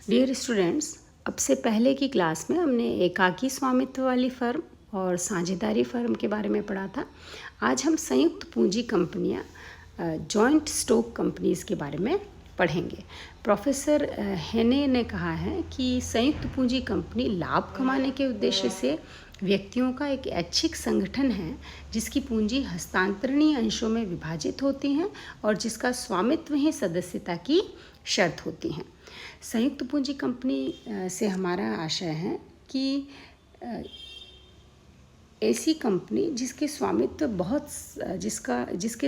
Dear students, अब से पहले की क्लास में हमने एकाकी स्वामित्व वाली फर्म और साझेदारी फर्म के बारे में पढ़ा था। आज हम संयुक्त पूंजी कंपनियां जॉइंट स्टॉक कंपनीज के बारे में पढ़ेंगे। प्रोफेसर हेने ने कहा है कि संयुक्त पूंजी कंपनी लाभ कमाने के उद्देश्य से व्यक्तियों का एक ऐच्छिक संगठन है जिसकी पूंजी हस्तांतरणीय अंशों में विभाजित होती हैं और जिसका स्वामित्व ही सदस्यता की शर्त होती हैं। संयुक्त पूंजी कंपनी से हमारा आशय है कि ऐसी कंपनी जिसके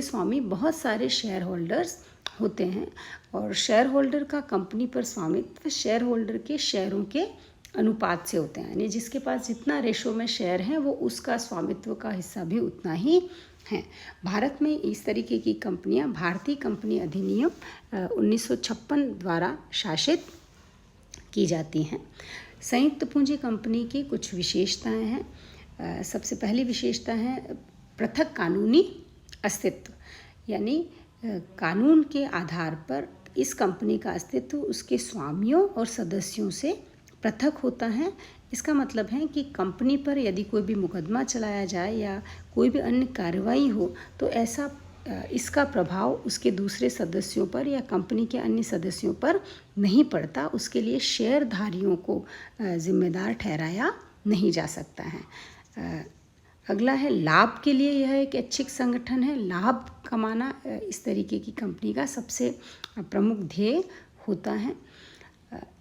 स्वामी बहुत सारे शेयर होल्डर्स होते हैं और शेयर होल्डर का कंपनी पर स्वामित्व शेयर होल्डर के शेयरों के अनुपात से होते हैं, यानी जिसके पास जितना रेशो में शेयर हैं वो उसका स्वामित्व का हिस्सा भी उतना ही है। भारत में इस तरीके की कंपनियां भारतीय कंपनी अधिनियम 1956 द्वारा शासित की जाती हैं। संयुक्त पूंजी कंपनी की कुछ विशेषताएं हैं। सबसे पहली विशेषता है पृथक कानूनी अस्तित्व, यानी कानून के आधार पर इस कंपनी का अस्तित्व उसके स्वामियों और सदस्यों से पृथक होता है। इसका मतलब है कि कंपनी पर यदि कोई भी मुकदमा चलाया जाए या कोई भी अन्य कार्रवाई हो तो इसका प्रभाव उसके दूसरे सदस्यों पर या कंपनी के अन्य सदस्यों पर नहीं पड़ता। उसके लिए शेयरधारियों को जिम्मेदार ठहराया नहीं जा सकता है। अगला है लाभ के लिए यह एक ऐच्छिक संगठन है। लाभ कमाना इस तरीके की कंपनी का सबसे प्रमुख ध्येय होता है।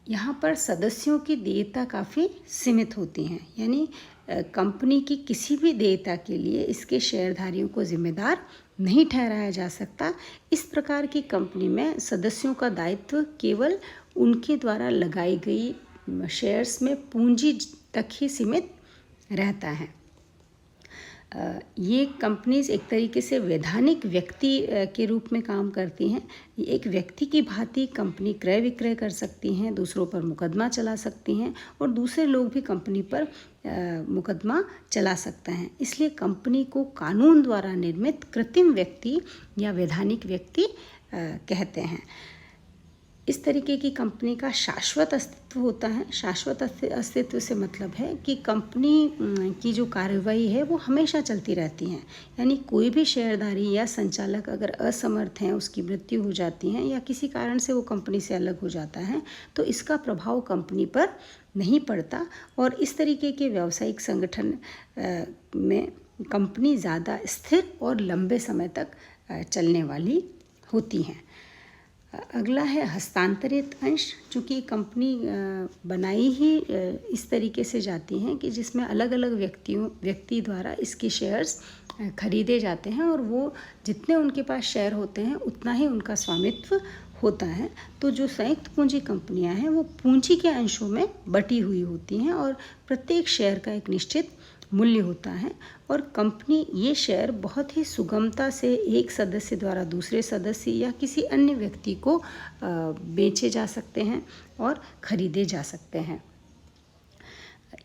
यहाँ पर सदस्यों की देयता काफ़ी सीमित होती हैं, यानी कंपनी की किसी भी देयता के लिए इसके शेयरधारियों को जिम्मेदार नहीं ठहराया जा सकता। इस प्रकार की कंपनी में सदस्यों का दायित्व केवल उनके द्वारा लगाई गई शेयर्स में पूंजी तक ही सीमित रहता है। ये कंपनीज एक तरीके से वैधानिक व्यक्ति के रूप में काम करती हैं। एक व्यक्ति की भांति कंपनी क्रय विक्रय कर सकती हैं, दूसरों पर मुकदमा चला सकती हैं और दूसरे लोग भी कंपनी पर मुकदमा चला सकते हैं। इसलिए कंपनी को कानून द्वारा निर्मित कृत्रिम व्यक्ति या वैधानिक व्यक्ति कहते हैं। इस तरीके की कंपनी का शाश्वत अस्तित्व होता है। शाश्वत अस्तित्व से मतलब है कि कंपनी की जो कार्रवाई है वो हमेशा चलती रहती है, यानी कोई भी शेयरधारी या संचालक अगर असमर्थ हैं, उसकी मृत्यु हो जाती है या किसी कारण से वो कंपनी से अलग हो जाता है तो इसका प्रभाव कंपनी पर नहीं पड़ता। और इस तरीके के व्यावसायिक संगठन में कंपनी ज़्यादा स्थिर और लंबे समय तक चलने वाली होती हैं। अगला है हस्तांतरित अंश। चूँकि कंपनी बनाई ही इस तरीके से जाती हैं कि जिसमें अलग अलग व्यक्ति द्वारा इसके शेयर्स खरीदे जाते हैं और वो जितने उनके पास शेयर होते हैं उतना ही उनका स्वामित्व होता है। तो जो संयुक्त पूंजी कंपनियां हैं वो पूंजी के अंशों में बटी हुई होती हैं और प्रत्येक शेयर का एक निश्चित मूल्य होता है और कंपनी ये शेयर बहुत ही सुगमता से एक सदस्य द्वारा दूसरे सदस्य या किसी अन्य व्यक्ति को बेचे जा सकते हैं और खरीदे जा सकते हैं।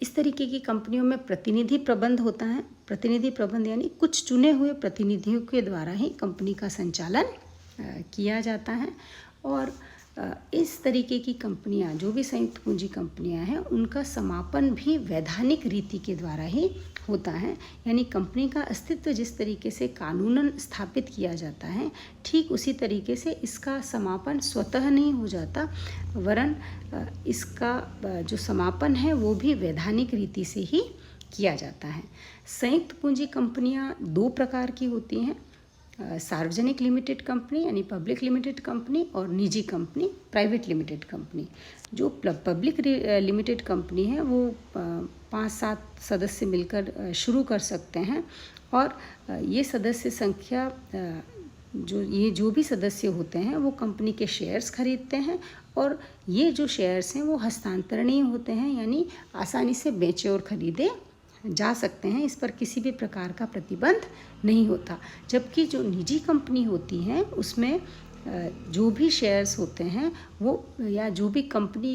इस तरीके की कंपनियों में प्रतिनिधि प्रबंध होता है। प्रतिनिधि प्रबंध यानी कुछ चुने हुए प्रतिनिधियों के द्वारा ही कंपनी का संचालन किया जाता है। और इस तरीके की कंपनियां, जो भी संयुक्त पूंजी कंपनियां हैं, उनका समापन भी वैधानिक रीति के द्वारा ही होता है, यानी कंपनी का अस्तित्व जिस तरीके से कानूनन स्थापित किया जाता है ठीक उसी तरीके से इसका समापन स्वतः नहीं हो जाता, वरन इसका जो समापन है वो भी वैधानिक रीति से ही किया जाता है। संयुक्त पूंजी कंपनियां दो प्रकार की होती हैं, सार्वजनिक लिमिटेड कंपनी यानी पब्लिक लिमिटेड कंपनी और निजी कंपनी प्राइवेट लिमिटेड कंपनी। जो पब्लिक लिमिटेड कंपनी है वो 5-7 सदस्य मिलकर शुरू कर सकते हैं और ये सदस्य संख्या जो भी सदस्य होते हैं वो कंपनी के शेयर्स खरीदते हैं और ये जो शेयर्स हैं वो हस्तांतरणीय होते हैं, यानी आसानी से बेचे और खरीदे जा सकते हैं। इस पर किसी भी प्रकार का प्रतिबंध नहीं होता। जबकि जो निजी कंपनी होती है उसमें जो भी शेयर्स होते हैं वो या जो भी कंपनी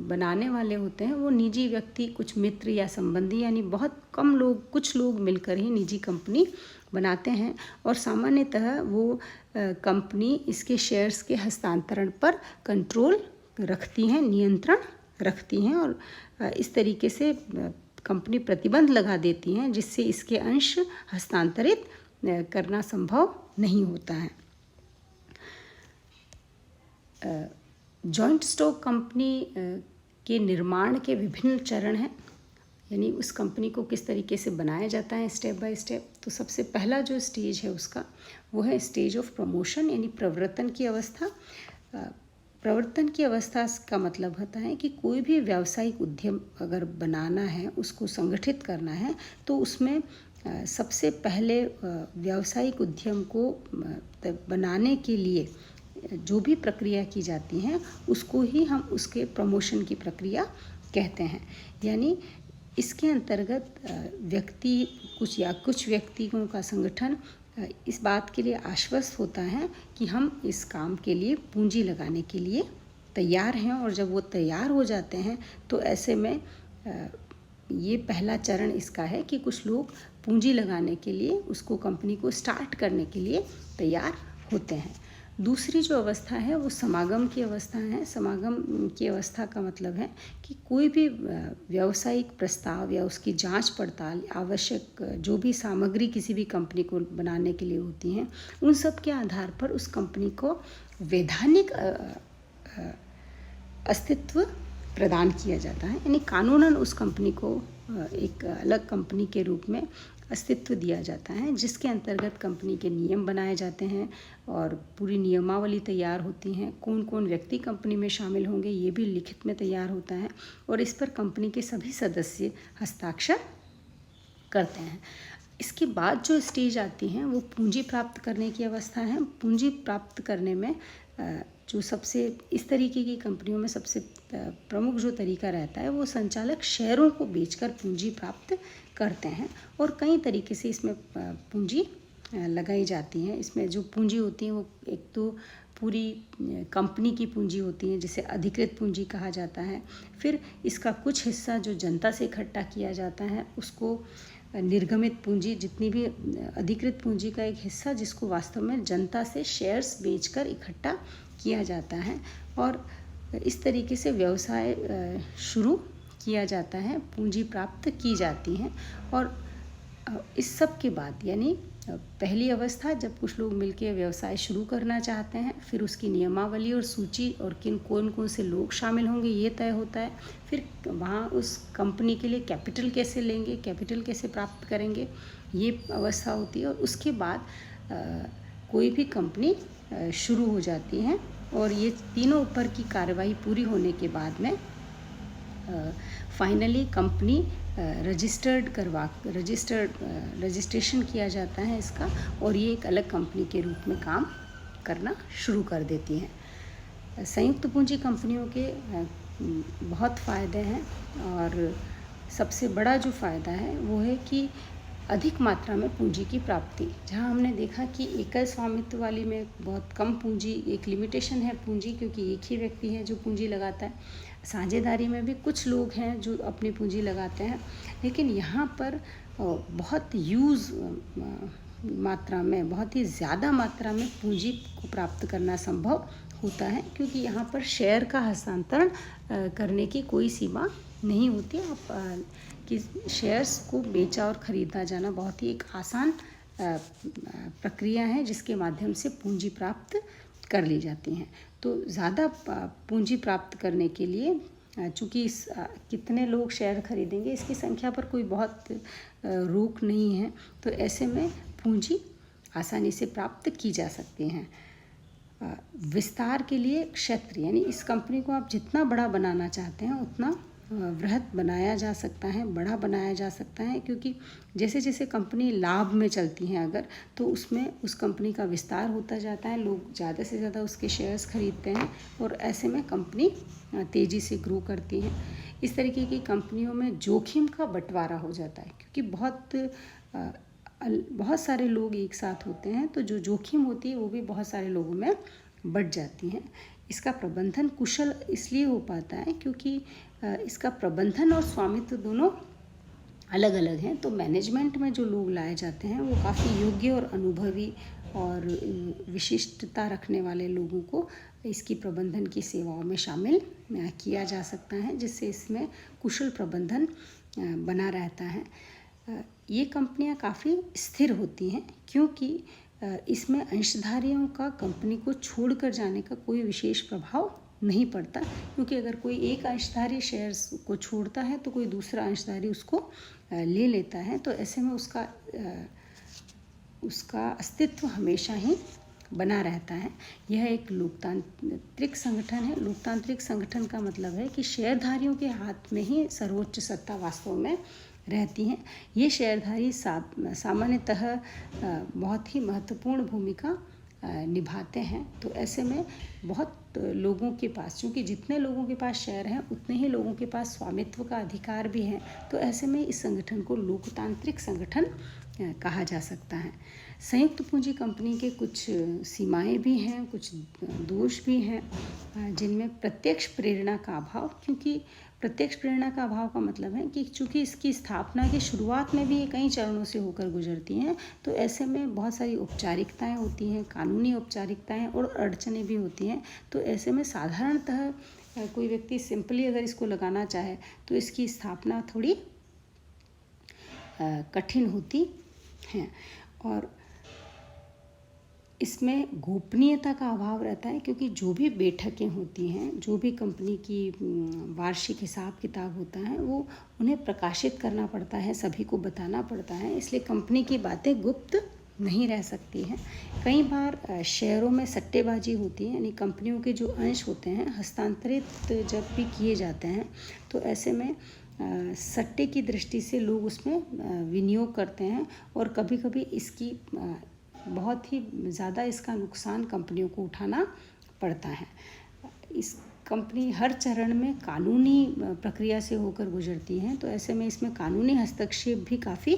बनाने वाले होते हैं वो निजी व्यक्ति, कुछ मित्र या संबंधी, यानी बहुत कम लोग, कुछ लोग मिलकर ही निजी कंपनी बनाते हैं और सामान्यतः वो कंपनी इसके शेयर्स के हस्तांतरण पर कंट्रोल रखती हैं, नियंत्रण रखती हैं और इस तरीके से कंपनी प्रतिबंध लगा देती हैं जिससे इसके अंश हस्तांतरित करना संभव नहीं होता है। जॉइंट स्टॉक कंपनी के निर्माण के विभिन्न चरण हैं, यानी उस कंपनी को किस तरीके से बनाया जाता है स्टेप बाय स्टेप। तो सबसे पहला जो स्टेज है उसका वो है स्टेज ऑफ प्रमोशन, यानी प्रवर्तन की अवस्था। प्रवर्तन की अवस्था का मतलब होता है कि कोई भी व्यावसायिक उद्यम अगर बनाना है, उसको संगठित करना है, तो उसमें सबसे पहले व्यावसायिक उद्यम को बनाने के लिए जो भी प्रक्रिया की जाती है उसको ही हम उसके प्रमोशन की प्रक्रिया कहते हैं। यानी इसके अंतर्गत कुछ व्यक्तियों का संगठन इस बात के लिए आश्वस्त होता है कि हम इस काम के लिए पूंजी लगाने के लिए तैयार हैं, और जब वो तैयार हो जाते हैं तो ऐसे में ये पहला चरण इसका है कि कुछ लोग पूंजी लगाने के लिए उसको कंपनी को स्टार्ट करने के लिए तैयार होते हैं। दूसरी जो अवस्था है वो समागम की अवस्था है। समागम की अवस्था का मतलब है कि कोई भी व्यावसायिक प्रस्ताव या उसकी जांच पड़ताल, आवश्यक जो भी सामग्री किसी भी कंपनी को बनाने के लिए होती हैं, उन सब के आधार पर उस कंपनी को वैधानिक अस्तित्व प्रदान किया जाता है, यानी कानूनन उस कंपनी को एक अलग कंपनी के रूप में अस्तित्व दिया जाता है, जिसके अंतर्गत कंपनी के नियम बनाए जाते हैं और पूरी नियमावली तैयार होती हैं। कौन कौन व्यक्ति कंपनी में शामिल होंगे ये भी लिखित में तैयार होता है और इस पर कंपनी के सभी सदस्य हस्ताक्षर करते हैं। इसके बाद जो स्टेज आती हैं वो पूंजी प्राप्त करने की अवस्था है। पूंजी प्राप्त करने में जो सबसे इस तरीके की कंपनियों में सबसे प्रमुख जो तरीका रहता है वो संचालक शेयरों को बेचकर पूंजी प्राप्त करते हैं, और कई तरीके से इसमें पूंजी लगाई जाती है। इसमें जो पूंजी होती है वो एक तो पूरी कंपनी की पूंजी होती है जिसे अधिकृत पूंजी कहा जाता है। फिर इसका कुछ हिस्सा जो जनता से इकट्ठा किया जाता है उसको निर्गमित पूंजी, जितनी भी अधिकृत पूंजी का एक हिस्सा जिसको वास्तव में जनता से शेयर्स बेचकर इकट्ठा किया जाता है, और इस तरीके से व्यवसाय शुरू किया जाता है, पूंजी प्राप्त की जाती है। और इस सब के बाद यानी पहली अवस्था जब कुछ लोग मिलकर व्यवसाय शुरू करना चाहते हैं, फिर उसकी नियमावली और सूची और कौन कौन से लोग शामिल होंगे ये तय होता है। फिर वहाँ उस कंपनी के लिए कैपिटल कैसे लेंगे, कैपिटल कैसे प्राप्त करेंगे, ये अवस्था होती है। और उसके बाद कोई भी कंपनी शुरू हो जाती है, और ये तीनों ऊपर की कार्रवाई पूरी होने के बाद में फाइनली कंपनी रजिस्ट्रेशन किया जाता है इसका, और ये एक अलग कंपनी के रूप में काम करना शुरू कर देती हैं। संयुक्त पूंजी कंपनियों के बहुत फ़ायदे हैं, और सबसे बड़ा जो फ़ायदा है वो है कि अधिक मात्रा में पूंजी की प्राप्ति। जहां हमने देखा कि एकल स्वामित्व वाली में बहुत कम पूंजी, एक लिमिटेशन है पूंजी, क्योंकि एक ही व्यक्ति है जो पूंजी लगाता है। साझेदारी में भी कुछ लोग हैं जो अपनी पूंजी लगाते हैं, लेकिन यहाँ पर बहुत बहुत ही ज़्यादा मात्रा में पूंजी को प्राप्त करना संभव होता है, क्योंकि यहाँ पर शेयर का हस्तांतरण करने की कोई सीमा नहीं होती। आप कि शेयर्स को बेचा और ख़रीदा जाना बहुत ही एक आसान प्रक्रिया है जिसके माध्यम से पूंजी प्राप्त कर ली जाती हैं। तो ज़्यादा पूंजी प्राप्त करने के लिए चूँकि कितने लोग शेयर खरीदेंगे इसकी संख्या पर कोई बहुत रोक नहीं है, तो ऐसे में पूंजी आसानी से प्राप्त की जा सकती हैं। विस्तार के लिए क्षेत्र, यानी इस कंपनी को आप जितना बड़ा बनाना चाहते हैं उतना वृहत बनाया जा सकता है, बड़ा बनाया जा सकता है, क्योंकि जैसे जैसे कंपनी लाभ में चलती हैं अगर, तो उसमें उस कंपनी का विस्तार होता जाता है, लोग ज़्यादा से ज़्यादा उसके शेयर्स खरीदते हैं, और ऐसे में कंपनी तेज़ी से ग्रो करती है। इस तरीके की कंपनियों में जोखिम का बंटवारा हो जाता है, क्योंकि बहुत सारे लोग एक साथ होते हैं, तो जो जोखिम होती है वो भी बहुत सारे लोगों में बढ़ जाती हैं। इसका प्रबंधन कुशल इसलिए हो पाता है क्योंकि इसका प्रबंधन और स्वामित्व दोनों अलग अलग हैं, तो मैनेजमेंट में जो लोग लाए जाते हैं वो काफ़ी योग्य और अनुभवी और विशिष्टता रखने वाले लोगों को इसकी प्रबंधन की सेवाओं में शामिल किया जा सकता है, जिससे इसमें कुशल प्रबंधन बना रहता है। ये कंपनियां काफ़ी स्थिर होती हैं क्योंकि इसमें अंशधारियों का कंपनी को छोड़कर जाने का कोई विशेष प्रभाव नहीं पड़ता, क्योंकि अगर कोई एक अंशधारी शेयर्स को छोड़ता है तो कोई दूसरा अंशधारी उसको ले लेता है, तो ऐसे में उसका अस्तित्व हमेशा ही बना रहता है। यह एक लोकतांत्रिक संगठन है। लोकतांत्रिक संगठन का मतलब है कि शेयरधारियों के हाथ में ही सर्वोच्च सत्ता वास्तव में रहती हैं। ये शेयरधारी सामान्यतः बहुत ही महत्वपूर्ण भूमिका निभाते हैं। तो ऐसे में बहुत लोगों के पास, क्योंकि जितने लोगों के पास शेयर हैं उतने ही लोगों के पास स्वामित्व का अधिकार भी है, तो ऐसे में इस संगठन को लोकतांत्रिक संगठन कहा जा सकता है। संयुक्त पूंजी कंपनी के कुछ सीमाएं भी हैं, कुछ दोष भी हैं, जिनमें प्रत्यक्ष प्रेरणा का अभाव, क्योंकि प्रत्यक्ष प्रेरणा का अभाव का मतलब है कि चूँकि इसकी स्थापना की शुरुआत में भी ये कई चरणों से होकर गुजरती हैं, तो ऐसे में बहुत सारी औपचारिकताएं होती हैं, कानूनी औपचारिकताएं और अड़चनें भी होती हैं। तो ऐसे में साधारणतः कोई व्यक्ति सिंपली अगर इसको लगाना चाहे तो इसकी स्थापना थोड़ी कठिन होती है, और इसमें गोपनीयता का अभाव रहता है, क्योंकि जो भी बैठकें होती हैं, जो भी कंपनी की वार्षिक हिसाब किताब होता है, वो उन्हें प्रकाशित करना पड़ता है, सभी को बताना पड़ता है, इसलिए कंपनी की बातें गुप्त नहीं रह सकती हैं। कई बार शेयरों में सट्टेबाजी होती है, यानी कंपनियों के जो अंश होते हैं हस्तांतरित जब भी किए जाते हैं, तो ऐसे में सट्टे की दृष्टि से लोग उसमें विनियोग करते हैं, और कभी कभी इसकी बहुत ही ज़्यादा इसका नुकसान कंपनियों को उठाना पड़ता है। इस कंपनी हर चरण में कानूनी प्रक्रिया से होकर गुजरती हैं, तो ऐसे में इसमें कानूनी हस्तक्षेप भी काफ़ी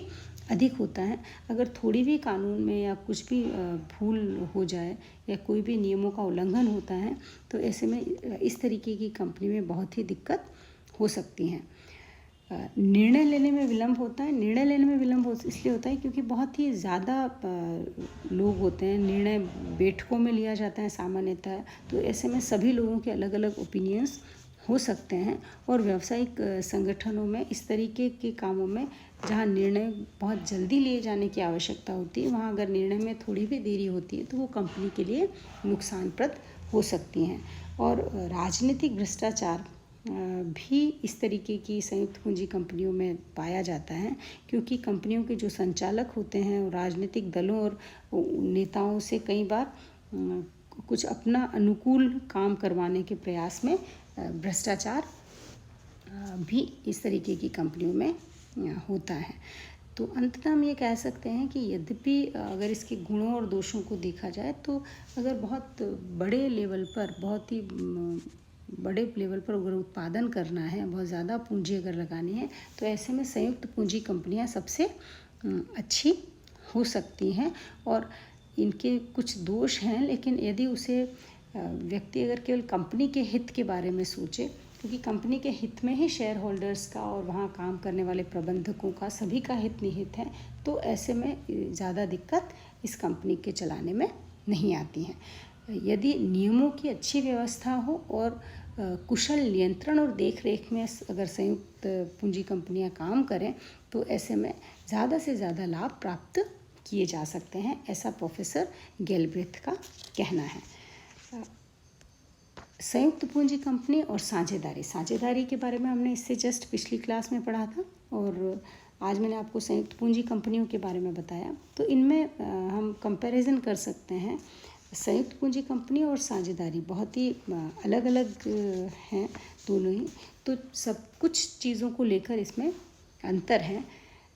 अधिक होता है। अगर थोड़ी भी कानून में या कुछ भी भूल हो जाए या कोई भी नियमों का उल्लंघन होता है, तो ऐसे में इस तरीके की कंपनी में बहुत ही दिक्कत हो सकती हैं। निर्णय लेने में विलम्ब होता है। निर्णय लेने में विलम्ब इसलिए होता है क्योंकि बहुत ही ज़्यादा लोग होते हैं, निर्णय बैठकों में लिया जाता है सामान्यतः, तो ऐसे में सभी लोगों के अलग अलग ओपिनियंस हो सकते हैं, और व्यावसायिक संगठनों में इस तरीके के कामों में जहाँ निर्णय बहुत जल्दी लिए जाने की आवश्यकता होती है, वहाँ अगर निर्णय में थोड़ी भी देरी होती है तो वो कंपनी के लिए नुकसानप्रद हो सकती हैं। और राजनीतिक भ्रष्टाचार भी इस तरीके की संयुक्त पूंजी कंपनियों में पाया जाता है, क्योंकि कंपनियों के जो संचालक होते हैं वो राजनीतिक दलों और नेताओं से कई बार कुछ अपना अनुकूल काम करवाने के प्रयास में भ्रष्टाचार भी इस तरीके की कंपनियों में होता है। तो अंततः हम ये कह सकते हैं कि यद्यपि अगर इसके गुणों और दोषों को देखा जाए, तो अगर बहुत बड़े लेवल पर अगर उत्पादन करना है, बहुत ज़्यादा पूंजी अगर लगानी है, तो ऐसे में संयुक्त पूंजी कंपनियां सबसे अच्छी हो सकती हैं। और इनके कुछ दोष हैं, लेकिन यदि उसे व्यक्ति अगर केवल कंपनी के हित के बारे में सोचे, क्योंकि कंपनी के हित में ही शेयर होल्डर्स का और वहाँ काम करने वाले प्रबंधकों का सभी का हित निहित है, तो ऐसे में ज़्यादा दिक्कत इस कंपनी के चलाने में नहीं आती हैं। यदि नियमों की अच्छी व्यवस्था हो और कुशल नियंत्रण और देखरेख में अगर संयुक्त पूंजी कंपनियां काम करें, तो ऐसे में ज़्यादा से ज़्यादा लाभ प्राप्त किए जा सकते हैं, ऐसा प्रोफेसर गैल्ब्रेथ का कहना है। संयुक्त पूंजी कंपनी और साझेदारी के बारे में हमने इससे जस्ट पिछली क्लास में पढ़ा था, और आज मैंने आपको संयुक्त पूंजी कंपनियों के बारे में बताया। तो इनमें हम कंपैरिजन कर सकते हैं। संयुक्त पूंजी कंपनी और साझेदारी बहुत ही अलग अलग हैं दोनों ही, तो सब कुछ चीज़ों को लेकर इसमें अंतर है।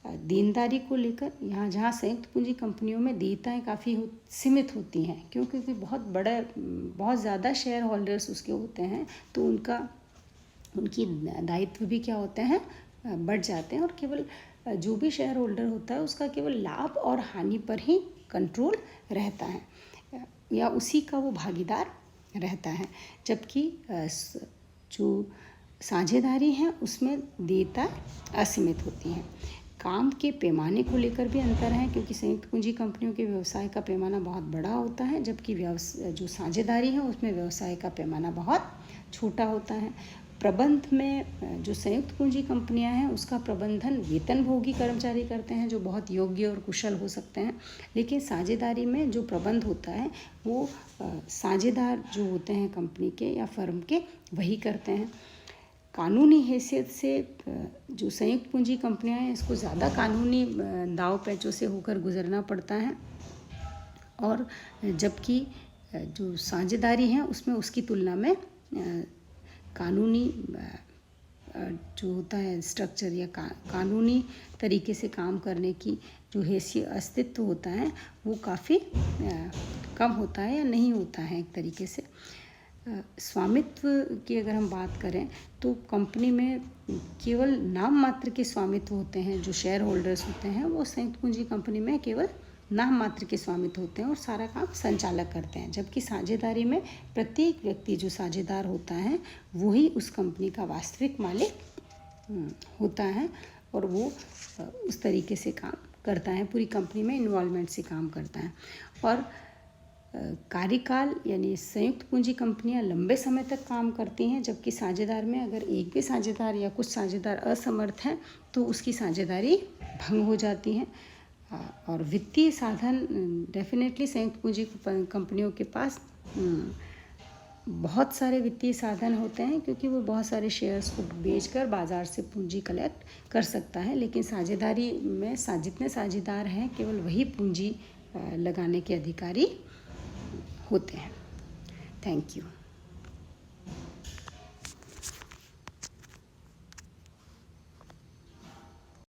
देनदारी को लेकर यहाँ जहाँ संयुक्त पूंजी कंपनियों में देयताएँ काफ़ी सीमित होती हैं, क्योंकि बहुत ज़्यादा शेयर होल्डर्स उसके होते हैं, तो उनकी दायित्व भी क्या होते हैं, बढ़ जाते हैं, और केवल जो भी शेयर होल्डर होता है उसका केवल लाभ और हानि पर ही कंट्रोल रहता है, या उसी का वो भागीदार रहता है। जबकि जो साझेदारी है उसमें देयता असीमित होती हैं। काम के पैमाने को लेकर भी अंतर है, क्योंकि संयुक्त पूंजी कंपनियों के व्यवसाय का पैमाना बहुत बड़ा होता है, जबकि जो साझेदारी है उसमें व्यवसाय का पैमाना बहुत छोटा होता है। प्रबंध में जो संयुक्त पूंजी कंपनियां हैं उसका प्रबंधन वेतनभोगी कर्मचारी करते हैं, जो बहुत योग्य और कुशल हो सकते हैं, लेकिन साझेदारी में जो प्रबंध होता है वो साझेदार जो होते हैं कंपनी के या फर्म के वही करते हैं। कानूनी हैसियत से जो संयुक्त पूंजी कंपनियां हैं इसको ज़्यादा कानूनी दाव पेचों से होकर गुजरना पड़ता है, और जबकि जो साझेदारी है उसमें उसकी तुलना में कानूनी जो होता है स्ट्रक्चर या कानूनी तरीके से काम करने की जो हैसियत अस्तित्व होता है वो काफ़ी कम होता है या नहीं होता है एक तरीके से। स्वामित्व की अगर हम बात करें तो कंपनी में केवल नाम मात्र के स्वामित्व होते हैं, जो शेयर होल्डर्स होते हैं वो संयुक्त पूंजी कंपनी में केवल नाम मात्र के स्वामित्व होते हैं और सारा काम संचालक करते हैं, जबकि साझेदारी में प्रत्येक व्यक्ति जो साझेदार होता है वही उस कंपनी का वास्तविक मालिक होता है और वो उस तरीके से काम करता है, पूरी कंपनी में इन्वॉल्वमेंट से काम करता है। और कार्यकाल यानी संयुक्त पूंजी कंपनियां लंबे समय तक काम करती हैं, जबकि साझेदार में अगर एक भी साझेदार या कुछ साझेदार असमर्थ हैं तो उसकी साझेदारी भंग हो जाती है। और वित्तीय साधन डेफिनेटली संयुक्त पूंजी कंपनियों के पास बहुत सारे वित्तीय साधन होते हैं, क्योंकि वो बहुत सारे शेयर्स को बेचकर बाज़ार से पूंजी कलेक्ट कर सकता है, लेकिन साझेदारी में जितने साझेदार हैं केवल वही पूंजी लगाने के अधिकारी होते हैं। Thank you.